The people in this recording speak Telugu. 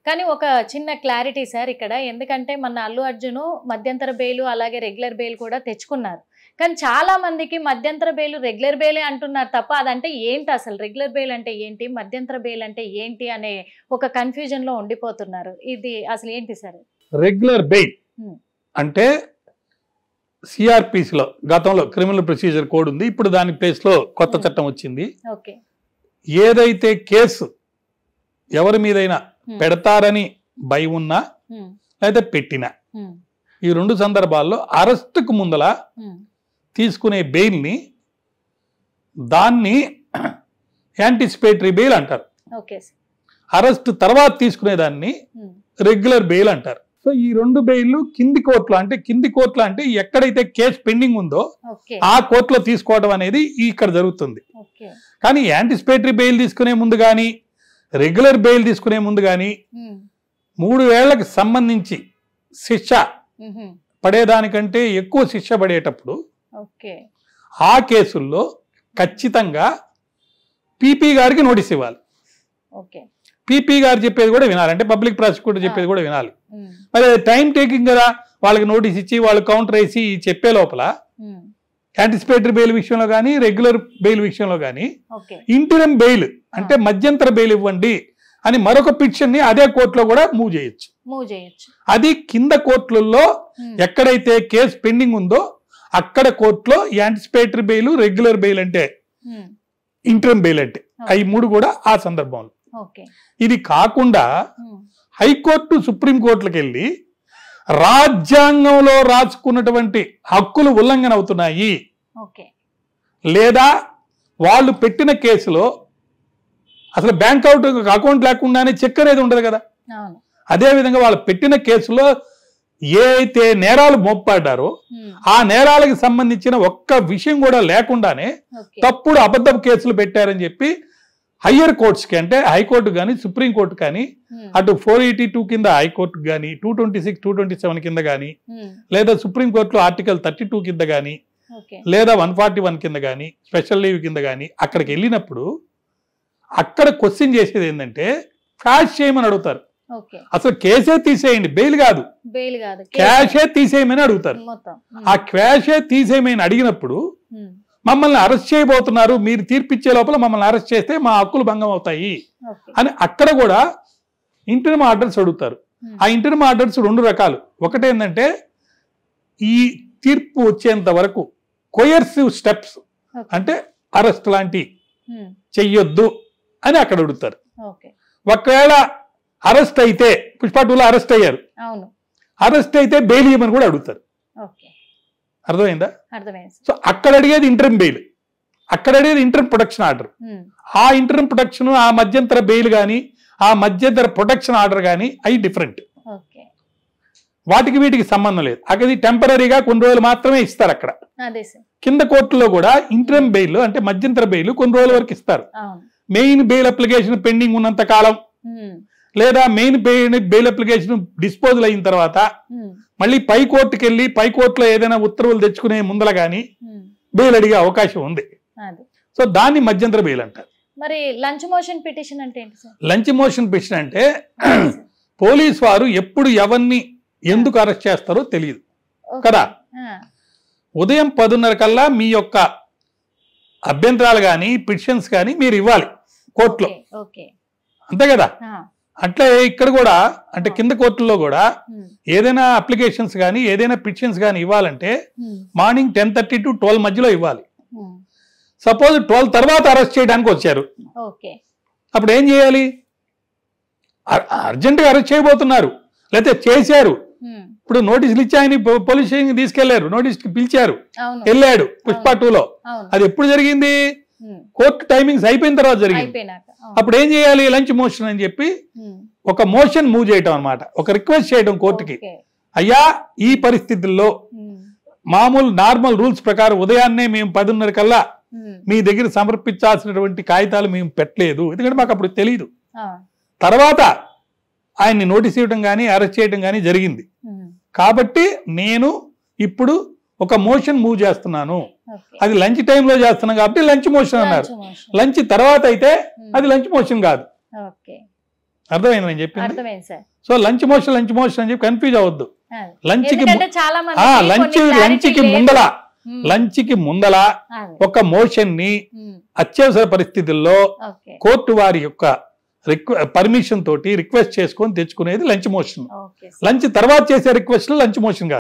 కానీ ఒక చిన్న క్లారిటీ సార్ ఇక్కడ, ఎందుకంటే మన అల్లు అర్జున్ మధ్యంతర బెయిల్ అలాగే రెగ్యులర్ బెయిల్ కూడా తెచ్చుకున్నారు. కానీ చాలా మందికి మధ్యంతర బెయిల్ రెగ్యులర్ బెయిలే అంటున్నారు తప్ప అదంటే ఏంటి అసలు, రెగ్యులర్ బెయిల్ అంటే ఏంటి, మధ్యంతర బెయిల్ అంటే ఏంటి అనే ఒక కన్ఫ్యూజన్ లో ఉండిపోతున్నారు. ఇది అసలు ఏంటి సార్? రెగ్యులర్ బెయిల్ అంటే సిఆర్పిసిలో గతంలో క్రిమినల్ ప్రొసీజర్ కోడ్ ఉంది, ఇప్పుడు దాని ప్లేస్ లో కొత్త చట్టం వచ్చింది. ఏదైతే కేసు ఎవరి మీదైనా పెడతారని భయం ఉన్నా లేదా పెట్టినా, ఈ రెండు సందర్భాల్లో అరెస్టుకు ముందల తీసుకునే బెయిల్ని దాన్ని యాంటిసిపేటరీ బెయిల్ అంటారు. అరెస్ట్ తర్వాత తీసుకునే దాన్ని రెగ్యులర్ బెయిల్ అంటారు. సో ఈ రెండు బెయిల్ కింది కోర్టులో అంటే ఎక్కడైతే కేసు పెండింగ్ ఉందో ఆ కోర్టులో తీసుకోవడం అనేది ఇక్కడ జరుగుతుంది. కానీ యాంటిసిపేటరీ బెయిల్ తీసుకునే ముందు కానీ రెగ్యులర్ బెయిల్ తీసుకునే ముందు కానీ 3 ఏళ్లకు సంబంధించి శిక్ష పడేదానికంటే ఎక్కువ శిక్ష పడేటప్పుడు ఆ కేసుల్లో ఖచ్చితంగా పీపీ గారికి నోటీస్ ఇవ్వాలి. పీపీ గారు చెప్పేది కూడా వినాలి, అంటే పబ్లిక్ ప్రాసిక్యూటర్ చెప్పేది కూడా వినాలి. మరి టైం టేకింగ్ కదా, వాళ్ళకి నోటీస్ ఇచ్చి వాళ్ళు కౌంటర్ వేసి చెప్పే లోపల యాంటిసిపేటరీ బెయిల్ విషయంలో కానీ రెగ్యులర్ బెయిల్ విషయంలో కానీ ఇంటరిమ్ బెయిల్ అంటే మధ్యంతర బెయిల్ ఇవ్వండి అని మరొక పిటిషన్ ని అదే కోర్టులో కూడా మూవ్ చేయొచ్చు. అది కింద కోర్టులలో ఎక్కడైతే కేసు పెండింగ్ ఉందో అక్కడ కోర్టులో యాంటిసిపేటరీ బెయిల్, రెగ్యులర్ బెయిల్ అంటే ఇంటరిమ్ బెయిల్ అంటే అవి 3 కూడా ఆ సందర్భంలో. ఇది కాకుండా హైకోర్టు సుప్రీంకోర్టులకు వెళ్ళి రాజ్యాంగంలో రాసుకున్నటువంటి హక్కులు ఉల్లంఘన అవుతున్నాయి లేదా వాళ్ళు పెట్టిన కేసులో అసలు బ్యాంక్ అకౌంట్ లేకుండానే చెక్ అనేది ఉండదు కదా, అదేవిధంగా వాళ్ళు పెట్టిన కేసులో ఏ అయితే నేరాలు మోపడ్డారో ఆ నేరాలకు సంబంధించిన ఒక్క విషయం కూడా లేకుండానే తప్పుడు అబద్ధపు కేసులు పెట్టారని చెప్పి హయ్యర్ కోర్ట్స్కి అంటే హైకోర్టు కానీ సుప్రీంకోర్టు కానీ అటు 482 కింద హైకోర్టు కానీ 226, 227 కింద కానీ లేదా సుప్రీంకోర్టులో ఆర్టికల్ 32 కింద కానీ లేదా 141 కింద కానీ స్పెషల్ లీవ్ కింద కానీ అక్కడికి వెళ్ళినప్పుడు అక్కడ క్వశ్చన్ చేసేది ఏంటంటే క్యాష్ చేయమని అడుగుతారు. అసలు కేసే తీసేయండి, బెయిల్ కాదు, క్యాషే తీసేయమని అడుగుతారు. ఆ క్యాషే తీసేయమని అడిగినప్పుడు మమ్మల్ని అరెస్ట్ చేయబోతున్నారు, మీరు తీర్పిచ్చే లోపల మమ్మల్ని అరెస్ట్ చేస్తే మా హక్కులు భంగం అవుతాయి అని అక్కడ కూడా ఇంటరిమ్ ఆర్డర్స్ అడుగుతారు. ఆ ఇంటరిమ్ ఆర్డర్స్ 2 రకాలు. ఒకటేంటంటే ఈ తీర్పు వచ్చేంత వరకు కొయర్సివ్ స్టెప్స్ అంటే అరెస్ట్ లాంటి చెయ్యొద్దు అని అక్కడ అడుగుతారు. ఒకవేళ అరెస్ట్ అయితే పుష్ప 2లో అరెస్ట్ అయ్యారు, అరెస్ట్ అయితే బెయిల్ ఇవ్వమని కూడా అడుగుతారు. అర్థమైందా? సో అక్కడ అడిగేది ఇంటరిమ్ బెయిల్, అక్కడ అడిగేది ఇంటరిమ్ ప్రొటెక్షన్ ఆర్డర్. ఆ ఇంటరిమ్ ప్రొటెక్షన్, ఆ మధ్యంతర బెయిల్ కానీ ఆ మధ్యంతర ప్రొటెక్షన్ ఆర్డర్ కానీ అవి డిఫరెంట్, వాటికి వీటికి సంబంధం లేదు. అది టెంపరీగా కొన్ని రోజులు మాత్రమే ఇస్తారు. అక్కడ కింద కోర్టులో కూడా ఇంటరిమ్ బెయిల్ అంటే మధ్యంతర బెయిల్ కొన్ని రోజుల వరకు ఇస్తారు. మెయిన్ బెయిల్ అప్లికేషన్ పెండింగ్ ఉన్నంత కాలం లేదా మెయిన్ బెయిల్ అప్లికేషన్ డిస్పోజల్ అయిన తర్వాత మళ్ళీ పై కోర్టుకి వెళ్ళి పై కోర్టులో ఏదైనా ఉత్తర్వులు తెచ్చుకునే ముందల కానీ బెయిల్ అడిగే అవకాశం ఉంది. సో దాన్ని మధ్యంతర బెయిల్ అంటారు. మరి లంచ్ మోషన్ పిటిషన్ అంటే ఏంటి సార్? లంచ్ మోషన్ పిటిషన్ అంటే పోలీస్ వారు ఎప్పుడు ఎవరిని ఎందుకు అరెస్ట్ చేస్తారో తెలియదు కదా. ఉదయం 10:30 కల్లా మీ యొక్క అభ్యంతరాలు కానీ పిటిషన్స్ కానీ మీరు ఇవ్వాలి కోర్టులో, అంతే కదా. అట్లే ఇక్కడ కూడా అంటే కింద కోర్టుల్లో కూడా ఏదైనా అప్లికేషన్స్ కానీ ఏదైనా పిటిషన్స్ కానీ ఇవ్వాలంటే మార్నింగ్ 10:30 to 12 మధ్యలో ఇవ్వాలి. సపోజ్ 12 తర్వాత అరెస్ట్ చేయడానికి వచ్చారు, అప్పుడు ఏం చేయాలి? అర్జెంటుగా అరెస్ట్ చేయబోతున్నారు లేకపోతే చేశారు, ఇప్పుడు నోటీసులు ఇచ్చి ఆయన పోలీస్ స్టేషన్కి తీసుకెళ్లారు, నోటీస్కి పిలిచారు, వెళ్ళాడు పుష్ప 2లో. అది ఎప్పుడు జరిగింది? కోర్టు టైమింగ్స్ అయిపోయిన తర్వాత జరిగింది. అప్పుడు ఏం చేయాలి? లంచ్ మోషన్ అని చెప్పి ఒక మోషన్ మూవ్ చేయటం అనమాట, ఒక రిక్వెస్ట్ చేయడం కోర్టుకి. అయ్యా ఈ పరిస్థితుల్లో మామూలు నార్మల్ రూల్స్ ప్రకారం ఉదయాన్నే మేము 10:30 కల్లా మీ దగ్గర సమర్పించాల్సినటువంటి కాగితాలు మేము పెట్టలేదు, ఎందుకంటే మాకు అప్పుడు తెలియదు. తర్వాత ఆయన్ని నోటీస్ ఇవ్వడం కానీ అరెస్ట్ చేయడం కానీ జరిగింది. కాబట్టి నేను ఇప్పుడు ఒక మోషన్ మూవ్ చేస్తున్నాను, అది లంచ్ టైంలో చేస్తున్నాం కాబట్టి లంచ్ మోషన్ అన్నారు. లంచ్ తర్వాత అయితే అది లంచ్ మోషన్ కాదు, అర్థమైంది నేను చెప్పింది. అర్థమైంది సార్. సో లంచ్ మోషన్ అని చెప్పి కన్ఫ్యూజ్ అవ్వద్దు. లంచ్కి ఎందుకంటే చాలా మంది లంచ్కి ముందల ఒక మోషన్ ని అత్యవసర పరిస్థితుల్లో కోర్టు వారి యొక్క పర్మిషన్ తోటి రిక్వెస్ట్ చేసుకొని తెచ్చుకునేది లంచ్ మోషన్. లంచ్ తర్వాత చేసే రిక్వెస్ట్ లంచ్ మోషన్ కాదు.